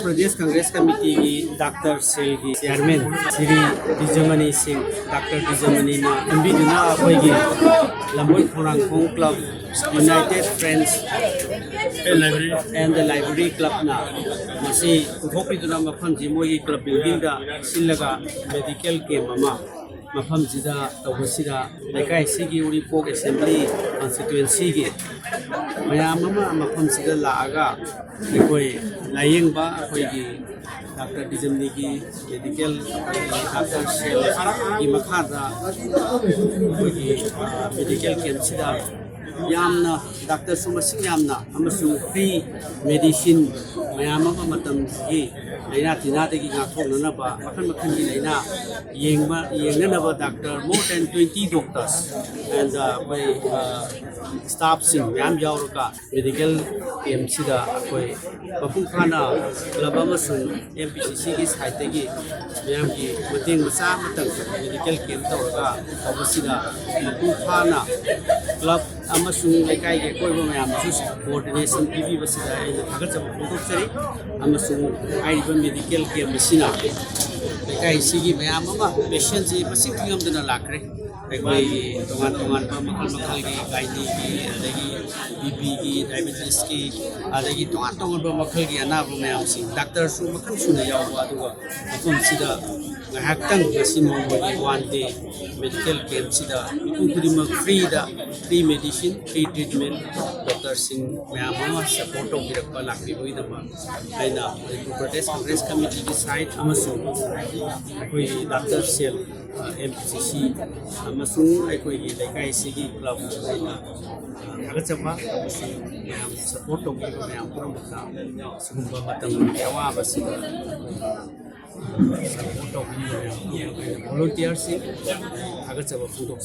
Pradesh Congress Committee की Dr. Sel की Chairman Sri Dijamani Singh Dr. Dijamani ना MB दुना कोई की लंबोई खोरांगखोंग Club United Friends and the Library Club ना मसी उठोपी दुना मफन जिमोई क्लब बिल्डिंग दा सिलगा medical camp अमा मफम जिदा तवसिदा लेकाई सिगी उरिपोक assembly constituency की मैम मफम सिदा लागा कोई लायंगबा कोई की डॉक्टर डिजमनी की मेडिकल डॉक्टर सेल की मखादा कोई की मेडिकल कैंप सिदा यामना डॉक्टर सुमसिंग यामना अमसुंग फ्री मेडिसिन मैम मतम की लैना तिनादगी गाथोननबा मखन मखन की लैना येंगनबा doctor more than 20 doctors and कोई स्टाफ सिंह मैम यावरका मेडिकल कैंप सिदा कोई मपुंग फाना क्लब अमसुंग MPCC की साइडगी मैम की मतेंग मचा मतंग मेडिकल कैंप तौरगा अबसिदा मपुंग फाना क्लब अमसुंग लेकाई के कोई मैम कोऑर्डिनेशन पीबी बसिदा थागतजब फोटोक्चरी अमसुंग आइबा मेडिकल कैंप सिना लेकाई सिगी मैम अमा पेशेंट जी मसिंग थियमदना लाखरे कोई तोगान तोगान मखल मखल की गाइनी की अदगी बीपी की डायबिटीज की अदगी तोगान तोगान मखल की अनाब मैम सिंग डॉक्टर सु मखल सुना यावबा अदुगा मफम सिदा ngahaktan masimo mo one day medical camp sida ipukudima free medicine free treatment Dr. Singh ma'am support तौबिरक्पा लाक्बिबोइदमा आइना Pradesh Congress Committee की साइड अमसुंग कोई डॉक्टर सेल MPCC अमसुंग कोई लेकाई सिगी क्लब आइना थागतजबा मैम support तौबिबा मैम पुरमता सुगुंबा मतम अवाबा सिदा volunteers, agak coba untuk